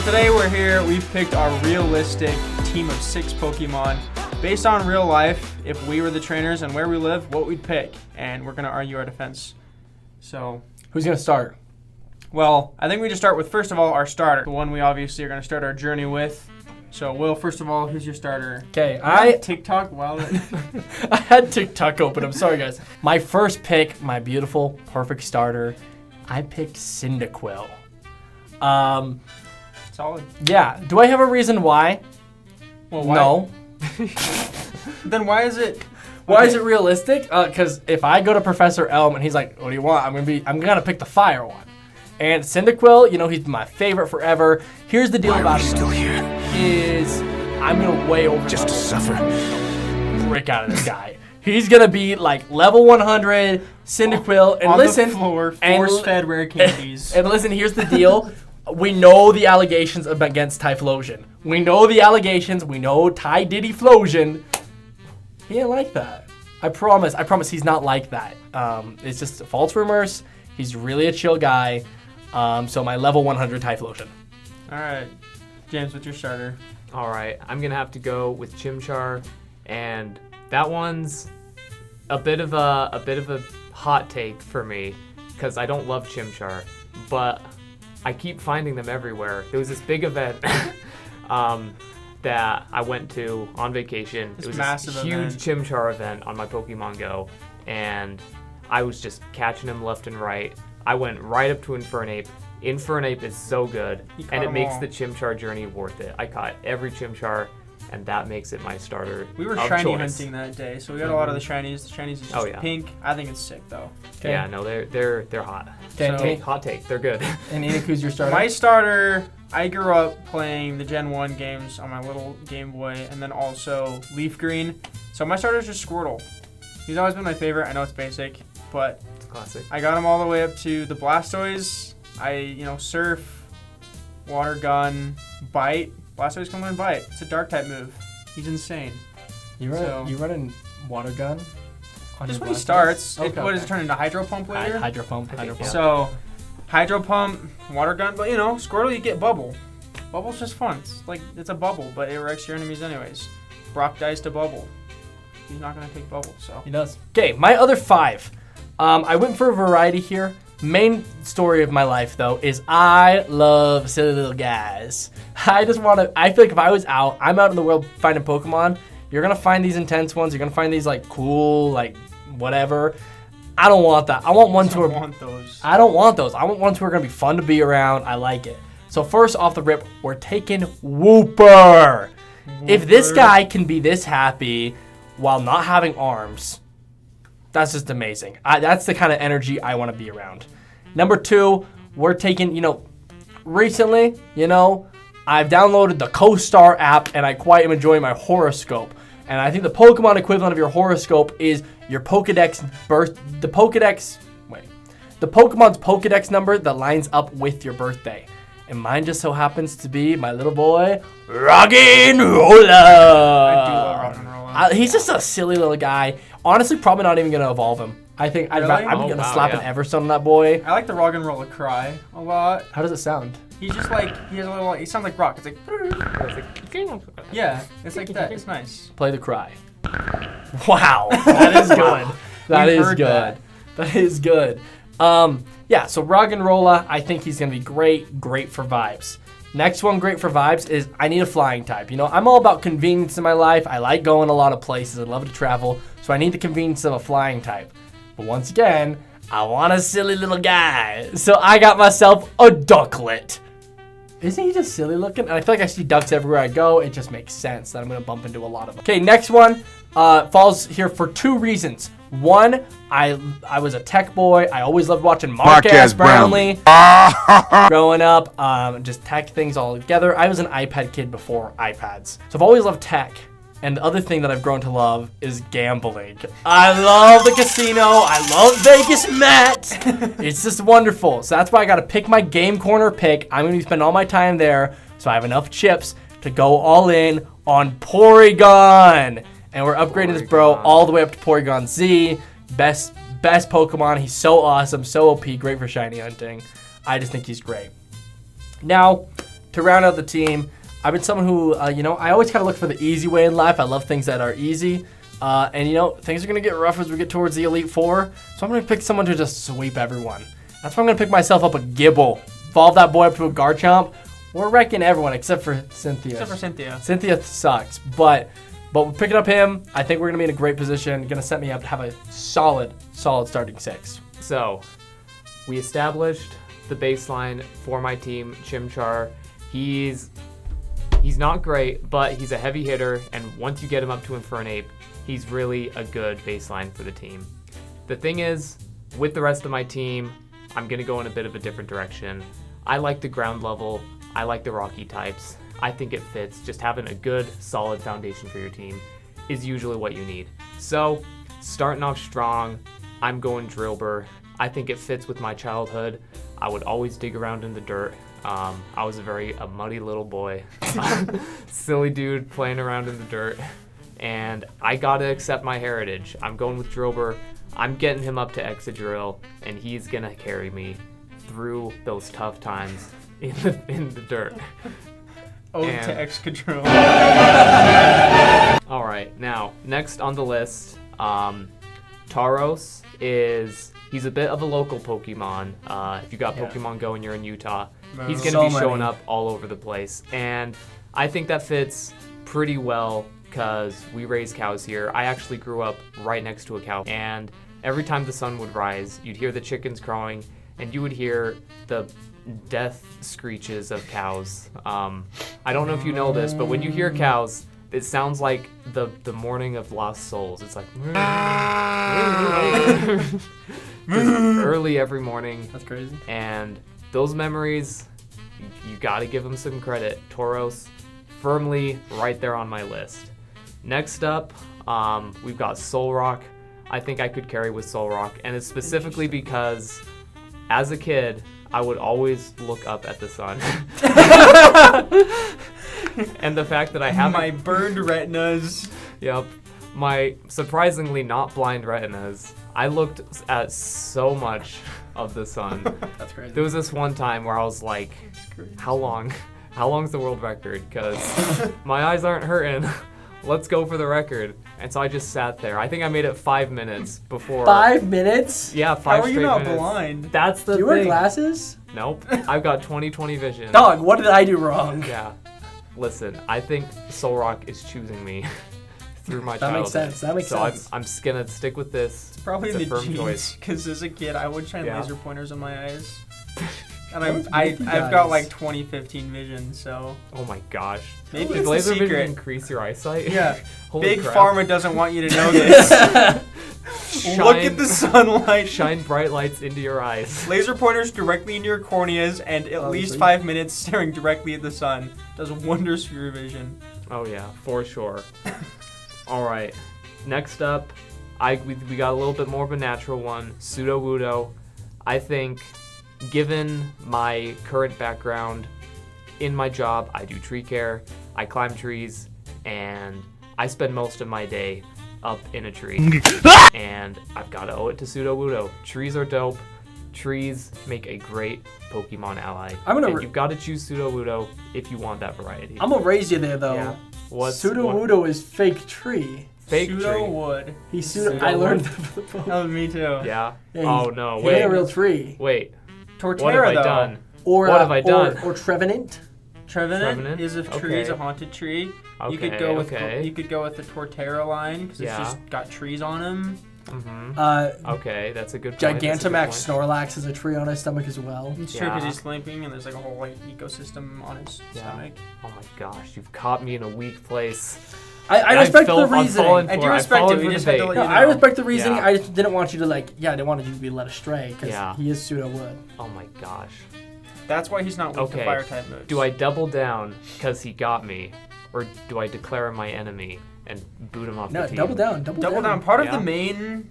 today we're here. We've picked our realistic team of 6 Pokemon based on real life. If we were the trainers and where we live, what we'd pick. And we're going to argue our defense. So, who's going to start? Well, I think we just start with, first of all, our starter. The one we obviously are going to start our journey with. So, Will, first of all, who's your starter? Okay, TikTok while I had TikTok open. I'm sorry, guys. My first pick, my beautiful, perfect starter, I picked Cyndaquil. Solid. Yeah. Do I have a reason why? Well, why? No. Then why is it? Why is it realistic? Because if I go to Professor Elm and he's like, "What do you want?" I'm gonna pick the fire one. And Cyndaquil, you know, he's my favorite forever. Here's the deal about him. Still here? Is I'm gonna way over Just to suffer. brick out of this guy. He's gonna be like level 100 Cyndaquil, and on listen, the floor, and force-fed rare candies. And listen, here's the deal. We know the allegations against Typhlosion. We know the allegations. We know Ty Diddy Flosion. He ain't like that. I promise he's not like that. It's just false rumors. He's really a chill guy. So my level 100 Typhlosion. All right. James, what's your starter? All right, I'm going to have to go with Chimchar, and that one's a bit of a hot take for me because I don't love Chimchar, but I keep finding them everywhere. There was this big event that I went to on vacation. It was this huge Chimchar event on my Pokemon Go, and I was just catching him left and right. I went right up to Infernape. Infernape is so good, and it makes the Chimchar journey worth it. I caught every Chimchar, and that makes it my starter. We were shiny hunting that day, so we got a lot of the shinies. The shinies is just pink. I think it's sick though. Okay. Yeah, no, they're hot. Hot take. They're good. And Enoch, who's your starter? My starter, I grew up playing the Gen 1 games on my little Game Boy, and then also Leaf Green. So my starter is just Squirtle. He's always been my favorite. I know it's basic, but It's a classic. I got him all the way up to the Blastoise. Surf, Water Gun, Bite. Blastoise can learn Bite. It's a Dark type move. He's insane. You running Water Gun? Just when he starts. What does it turn into? Hydro Pump later? Hydro Pump. So, Hydro Pump, Water Gun, but Squirtle, you get Bubble. Bubble's just fun. It's a bubble, but it wrecks your enemies anyways. Brock dies to Bubble. He's not going to take Bubble, so. He does. Okay, my other 5. I went for a variety here. Main story of my life, though, is I love silly little guys. I feel like if I was I'm out in the world finding Pokemon, you're going to find these intense ones. You're going to find these, cool, whatever. I don't want that. I don't want those. I don't want those. I want ones who are going to be fun to be around. I like it. So first off the rip, we're taking Wooper. If this guy can be this happy while not having arms, that's just amazing. That's the kind of energy I want to be around. Number 2, we're taking, recently, I've downloaded the CoStar app and I quite am enjoying my horoscope. And I think the Pokemon equivalent of your horoscope is your Pokedex the Pokemon's Pokedex number that lines up with your birthday. And mine just so happens to be my little boy, Roggenrola. I do love Roggenrola. He's just a silly little guy. Honestly, probably not even going to evolve him. I think I'm going to slap an Everstone on that boy. I like the Roggenrola cry a lot. How does it sound? He's just he has a little, he sounds like Brock. It's like, yeah, it's like that. It's nice. Play the cry. Wow, that is good. That is good. So Roggenrola, I think he's going to be great for vibes. Next one, great for vibes, is I need a flying type. I'm all about convenience in my life. I like going a lot of places. I love to travel. So I need the convenience of a flying type. But once again, I want a silly little guy. So I got myself a Ducklet. Isn't he just silly looking? And I feel like I see ducks everywhere I go. It just makes sense that I'm going to bump into a lot of them. Okay, next one falls here for 2 reasons. One, I was a tech boy. I always loved watching Marquez Brownlee. Growing up, just tech things all together. I was an iPad kid before iPads. So I've always loved tech. And the other thing that I've grown to love is gambling. I love the casino. I love Vegas Matt. It's just wonderful. So that's why I got to pick my Game Corner pick. I'm going to be spending all my time there so I have enough chips to go all in on Porygon. And we're upgrading this bro all the way up to Porygon Z. Best Pokemon. He's so awesome, so OP, great for shiny hunting. I just think he's great. Now, to round out the team, I've been someone who, I always kind of look for the easy way in life. I love things that are easy. And things are going to get rough as we get towards the Elite Four. So I'm going to pick someone to just sweep everyone. That's why I'm going to pick myself up a Gible. Evolve that boy up to a Garchomp. We're wrecking everyone except for Cynthia. Except for Cynthia. Cynthia sucks. But we're picking up him. I think we're going to be in a great position. Going to set me up to have a solid starting 6. So, we established the baseline for my team, Chimchar. He's not great, but he's a heavy hitter, and once you get him up to Infernape, he's really a good baseline for the team. The thing is, with the rest of my team, I'm going to go in a bit of a different direction. I like the ground level. I like the rocky types. I think it fits. Just having a good, solid foundation for your team is usually what you need. So, starting off strong, I'm going Drillbur. I think it fits with my childhood. I would always dig around in the dirt. I was a muddy little boy. Silly dude playing around in the dirt. And I gotta accept my heritage. I'm going with Drillbur. I'm getting him up to Excadrill, and he's gonna carry me through those tough times in the dirt. To Excadrill. All right, now next on the list, Tauros he's a bit of a local Pokemon. If you got Pokemon Go and you're in Utah, he's gonna be showing up all over the place, and I think that fits pretty well because we raise cows here. I actually grew up right next to a cow, and every time the sun would rise, you'd hear the chickens crowing, and you would hear the death screeches of cows. I don't know if you know this, but when you hear cows, it sounds like the morning of lost souls. It's like early every morning. That's crazy. And those memories, you got to give them some credit. Tauros, firmly right there on my list. Next up, we've got Solrock. I think I could carry with Solrock, and it's specifically because as a kid, I would always look up at the sun. And the fact that I have my burned retinas. Yep. My surprisingly not blind retinas. I looked at so much of the sun. That's crazy. There was this one time where I was like, how long's the world record? Because my eyes aren't hurting. Let's go for the record. And so I just sat there. I think I made it 5 minutes before. 5 minutes? Yeah, 5 How are straight you not minutes. blind? That's the Do you thing. wear glasses? Nope. I've got 20/20 vision. Dog, what did I do wrong? Yeah. Listen, I think Solrock is choosing me through my That childhood. makes sense. That makes sense. So I'm just gonna stick with this. It's probably It's a the firm genes. choice. Because as a kid, I would shine Yeah. laser pointers on my eyes. And What's I've with you got guys? like 20/15 vision, so Oh my gosh. maybe Does it's a laser vision secret. increase your eyesight? Yeah. Holy Big crap. Pharma doesn't want you to know this. Look at the sunlight. Shine bright lights into your eyes. Laser pointers directly into your corneas and at least Obviously. 5 minutes staring directly at the sun. Does wonders for your vision. Oh yeah, for sure. All right. Next up, we got a little bit more of a natural one, Sudowoodo. I think, given my current background in my job, I do tree care, I climb trees, and I spend most of my day up in a tree. And I've got to owe it to Sudowoodo. Trees are dope. Trees make a great Pokemon ally. And you've got to choose Sudowoodo if you want that variety. I'm gonna raise you there though. Yeah. Sudowoodo is fake tree. Fake Pseudo tree. wood. He's Pseudo I learned wood. that for the book. Oh, me too. Yeah. Yeah, Oh no! He ain't a Wait. real tree. Wait. Torterra, What have I though. done? Or What have I done? Or Trevenant. Trevenant is a tree, is Okay. a haunted tree. Okay. You could go with okay. you could go with the Torterra line because Yeah. it's just got trees on them. Mm-hmm. Okay, that's a good point. That's a good Gigantamax point. Snorlax has a tree on his stomach as well. It's true because Yeah. he's sleeping and there's like a whole like ecosystem on his Yeah. stomach. Oh my gosh, you've caught me in a weak place. I And respect fell- the I'm reasoning. falling I do for respect I've it, fallen we for just the had to bait. let No, you I know. respect the reasoning. Yeah. I just didn't want you to I didn't want you to be led astray because Yeah. he is pseudo-wood. Oh my gosh. That's why he's not weak Okay. to fire type moves. Do I double down because he got me, or do I declare him my enemy and boot him off No, the team? double down. double down? Part of Yeah. the main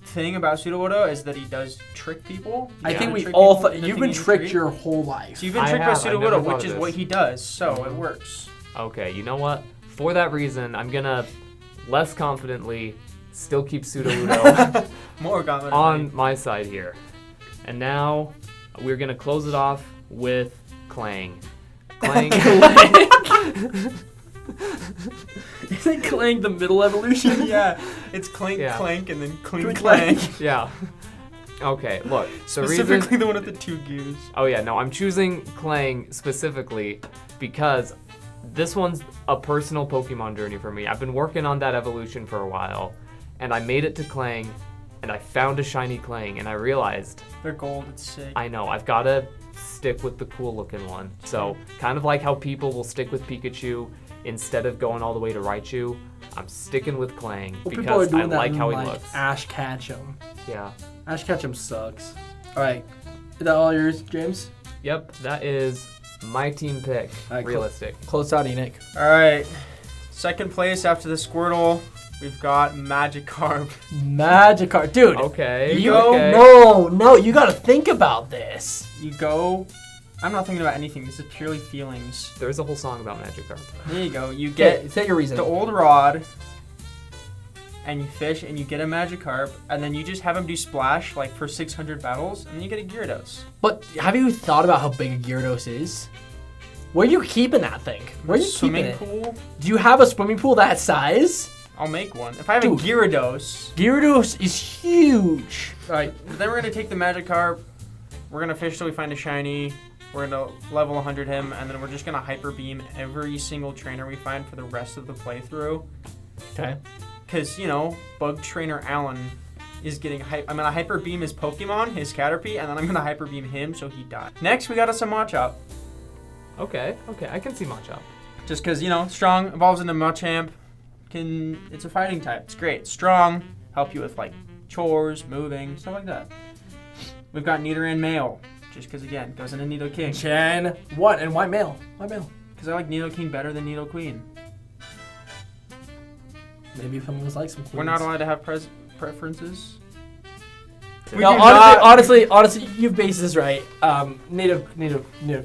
thing about Sudowoodo is that he does trick people. I Yeah. think we Trick all people thought into you've been thinking tricked he's a your whole life. So you've been I tricked by have. I never Sudowoodo, thought which of is what this. he does, so it works. Okay, you know what? For that reason, I'm gonna less confidently still keep Sudowoodo More confident. on my side here. And now we're gonna close it off with Clang. Clank. Isn't Clank the middle evolution? Yeah, it's Clank, Yeah. Clank, and then Clink, Clank. Clank. Yeah. Okay, look. Specifically the one with the 2 gears. Oh yeah, no, I'm choosing Clang specifically because this one's a personal Pokemon journey for me. I've been working on that evolution for a while, and I made it to Clang, and I found a shiny Clang, and I realized, They're gold. It's sick. I know, I've got to stick with the cool looking one. So, kind of like how people will stick with Pikachu instead of going all the way to Raichu, I'm sticking with Clang Well, people are because doing I that like in, how he like, looks. Ash Ketchum. Yeah. Ash Ketchum sucks. All right. Is that all yours, James? Yep, that is my team pick. All right, cool. Realistic. Close out, Enoch. All right. Second place after the Squirtle, we've got Magikarp. Magikarp. Dude. Okay. You go. okay. No, you gotta think about this. You go. I'm not thinking about anything. This is purely feelings. There's a whole song about Magikarp. There you go. You Get get say your reason. the old rod, and you fish, and you get a Magikarp, and then you just have him do splash like for 600 battles, and then you get a Gyarados. But have you thought about how big a Gyarados is? Where are you keeping that thing? Where are you keeping Swimming it? pool. Do you have a swimming pool that size? I'll make one. If I have Dude. a Gyarados, Gyarados is huge. All right. then we're gonna take the Magikarp. We're gonna fish till we find a shiny. We're gonna level 100 him, and then we're just gonna Hyper Beam every single trainer we find for the rest of the playthrough. Okay. Because, you know, Bug Trainer Allen is getting I'm gonna Hyper Beam his Pokemon, his Caterpie, and then I'm gonna Hyper Beam him so he dies. Next, we got us a Machop. Okay, I can see Machop. Just because, you know, strong, evolves into Machamp. It's a fighting type. It's great. Strong, help you with, like, chores, moving, stuff like that. We've got Nidoran Male. Just because, again, goes into Nidoking. Gen 1. And why male? Why male? Because I like Nidoking better than Nidoqueen. Maybe if someone was like some queens. We're not allowed to have preferences. We No, do not- honestly, you based this right. Nido King is better.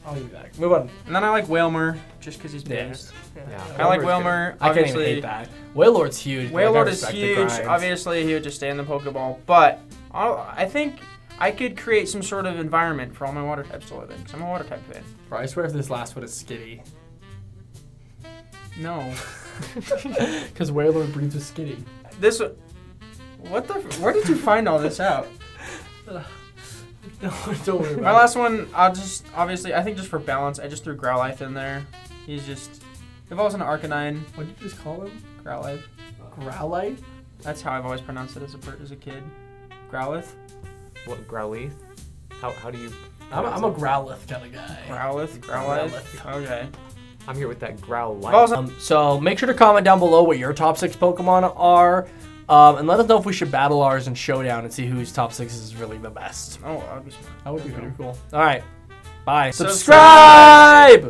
I'll give you that. Move on. And then I like Wailmer, just because he's Yeah. based. Yeah. I like Wailmer's Wailmer. good. I can't even Obviously, hate that. Wailord's huge. Wailord I is respect the huge. grind. Obviously, he would just stay in the Pokeball. But I think I could create some sort of environment for all my water types to live in, because I'm a water type fan. Bro, I swear if this last one is Skitty. No. Because Wailord breeds with Skitty. Where did you find all this out? Don't worry My about last one, I think just for balance, I just threw Growlithe in there. He's just, evolves into Arcanine. it. What did you just call him? Growlithe. Growlite? That's how I've always pronounced it as a kid. Growlithe. What, Growlithe? How do you... I'm a Growlithe kind of guy. Growlithe. Okay. I'm here with that Growlithe. Evolves So make sure to comment down below what your top 6 Pokemon are. And let us know if we should battle ours in Showdown and see whose top 6 is really the best. Oh, that would be smart. That would be pretty cool. All right. Bye. Subscribe! Subscribe!